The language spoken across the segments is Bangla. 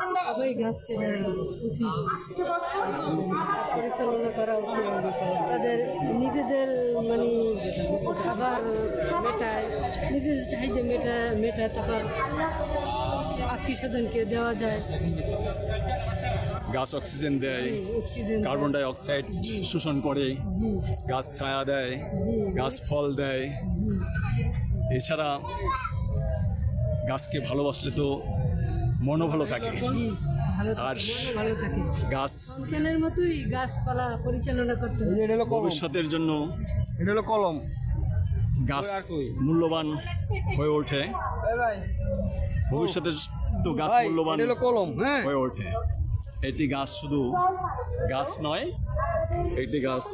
সবাই গাছ কেনা উচিত, পরিচালনা করা উচিত। তাদের নিজেদের মানে খাবার মেটায়, নিজেদের চাহিদা মেটায়, তারপর আত্মীয় স্বজনকে দেওয়া যায়। গাছ অক্সিজেন দেয়, অক্সিজেন কার্বন ডাই অক্সাইড শোষণ করে, জি গাছ ছায়া দেয়, জি গাছ ফল দেয়। জি এছাড়া গাছকে ভালোবাসলে তো মনও ভালো থাকে। জি ভালো আর ভালো থাকে। গাছ সন্তানের মতোই গাছপালা পরিচালনা করতে হবে। ভবিষ্যতের জন্য এটা হলো কলম। গাছ মূল্যবান হয়ে ওঠে। ভবিষ্যতের তো গাছ ভাই, মূল্যবান এটা হলো কলম। হ্যাঁ, হয়ে ওঠে। এটি গাছ শুধু গাছ নয়, এটি গাছ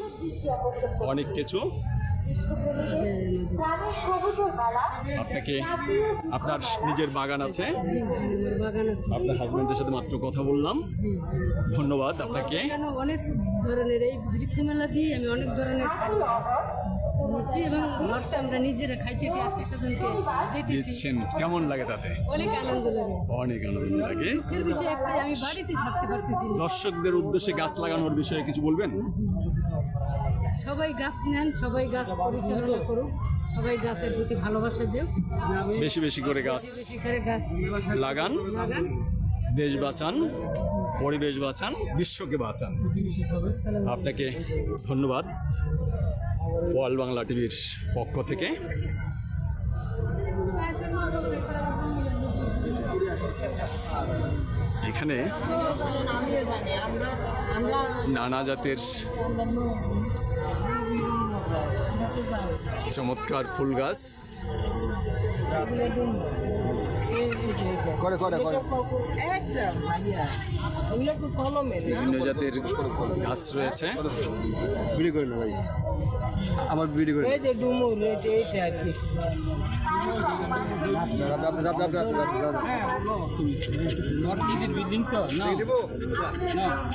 অনেক কিছু। আপনাকে আপনার নিজের বাগান আছে, জি জি আমার বাগান আছে। আপনার হাজবেন্ডের সাথে মাত্র কথা বললাম। জি ধন্যবাদ আপনাকে। কেন অনেক ধরনের এই বৃক্ষ মেলা দিয়ে আমি অনেক ধরনের নিচ্ছি এবং ঘরতে আমরা নিজেরা খাইতেছি, আত্মীয় স্বজনকে দিতেছি। দিচ্ছেন, কেমন লাগে তাতে? অনেক আনন্দ লাগে। অনেক আনন্দ লাগে। দুঃখের বিষয় একটাই, আমি বাড়িতে থাকতে পারতেছি না। দর্শকদের উদ্দেশ্যে গাছ লাগানোর বিষয়ে কিছু বলবেন? সবাই গাছ নেন, সবাই গাছ পরিচালনা করুক, সবাই গাছের প্রতি ভালোবাসা দেও, বেশি বেশি করে গাছ বেশি করে গাছ লাগান, লাগান। দেশ বাঁচান, পরিবেশ বাঁচান, বিশ্বকে বাঁচান। আসসালামু আপনাকে ধন্যবাদ ওয়াল বাংলা টিভির পক্ষ থেকে। এখানে নানা জাতের চমৎকার ফুল গাছ, বিভিন্ন জাতের গাছ রয়েছে। বিড়ি করে না ভাই, আমার বিড়ি করে এই যে ডুমুর এইটা আর কি।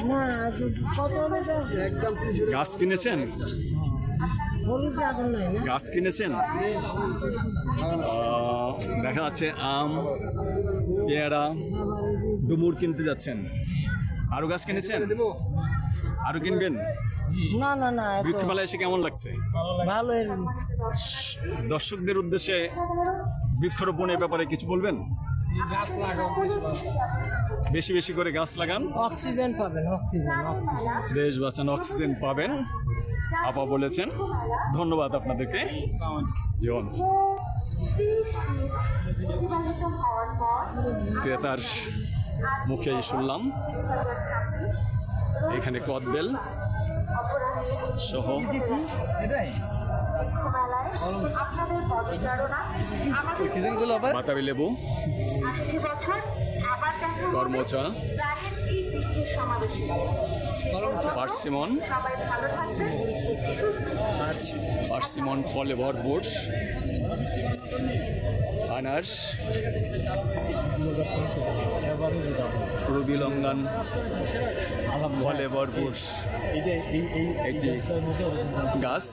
না কত একদম গাছ কিনেছেন? হলুদ আগুন নাই না। গাছ কিনেছেন? দেখা যাচ্ছে আম, পেয়ারা, ডুমুর কিনতে যাচ্ছেন। আরো গাছ কিনেছেন? আরো কিনবেন? না না না এত বৃক্ষমেলায় এসে কেমন লাগছে? ভালো। দর্শকদের উদ্দেশ্যে বৃক্ষরোপণের ব্যাপারে কিছু বলবেন? বেশি বেশি করে গাছ লাগান, অক্সিজেন পাবেন, অক্সিজেন অক্সিজেন। দেশ বাঁচান, অক্সিজেন পাবেন। আপা বলেছেন। ধন্যবাদ আপনাদেরকে। জীবন ক্রেতার মুখেই শুনলাম এখানে কদবেল সহ বাতাবি লেবু, কর্মচা, পার্সিমন, পার্সিমন ফলে ভরপুর, আনার, রুবি লঙ্গান ফলে ভরপুর একটি গাছ।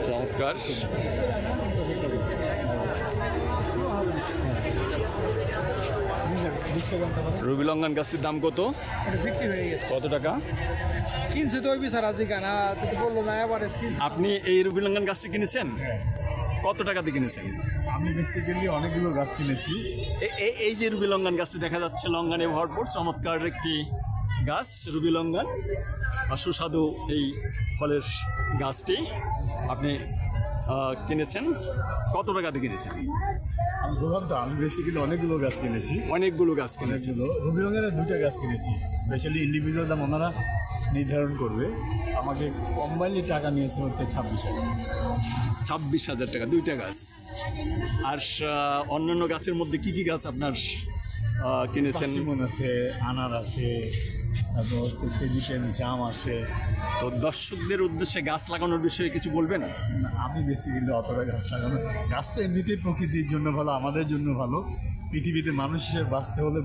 চমৎকার। রুবি লঙ্গান গাছটির দাম কত? বিক্রি হয়ে গেছে। কত টাকা কিনছে তো ওই বিচার আজ গানা বললো না এভারেজ কিনছে। আপনি এই রুবি লঙ্গান গাছটি কিনেছেন? কত টাকাতে কিনেছেন? আমি বেসিক্যালি অনেকগুলো গাছ কিনেছি। এই যে রুবি লঙ্গান গাছটি দেখা যাচ্ছে, লঙ্গানে ভরপুর চমৎকার একটি গাছ রুবি লঙ্গান, আর সুস্বাদু এই ফলের গাছটি আপনি কিনেছেন। কত টাকাতে কিনেছেন? আমি বললাম তো, আমি বেসিক্যালি অনেকগুলো গাছ কিনেছি। অনেকগুলো গাছ কিনেছেন। রবি রঙের 2টা গাছ কিনেছি। স্পেশালি ইন্ডিভিজুয়াল দাম ওনারা নির্ধারণ করবে। আমাকে কম্বাইনলি টাকা নিয়েছে হচ্ছে 26,000। 26,000 টাকা 2টা গাছ। আর অন্যান্য গাছের মধ্যে কি কি গাছ আপনার কিনেছেন? পার্সিমন আছে, আনার আছে, তারপর হচ্ছে ফেজিটেন, জাম আছে। তো দর্শকদের উদ্দেশ্যে গাছ লাগানোর বিষয়ে কিছু বলবেন? আমি বেসিক্যালি অতটা গাছ লাগানো, গাছ তো এমনিতেই প্রকৃতির জন্য ভালো, আমাদের জন্য ভালো। পৃথিবীতে মানুষ হিসেবে বাঁচতে হলে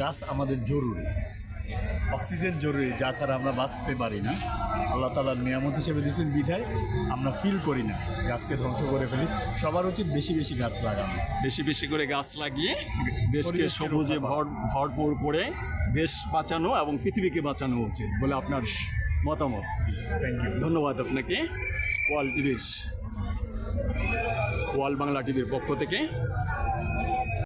গাছ আমাদের জরুরি। অক্সিজেন জরুরি, যা ছাড়া আমরা বাঁচতে পারি না। আল্লাহ তাআলার নিয়ামত হিসেবে দিয়েছেন বিধায় আমরা ফিল করি না, গাছকে ধ্বংস করে ফেলি। সবার উচিত বেশি বেশি গাছ লাগানো। বেশি বেশি করে গাছ লাগিয়ে দেশকে পরিবেশকে সবুজে রক্ষা করা। ভরপুর করে দেশ বাঁচানো এবং পৃথিবীকে বাঁচানো উচিত বলে আপনার মতামত। Thank you. ধন্যবাদ আপনাকে ওয়াল বাংলা টিভির পক্ষ থেকে।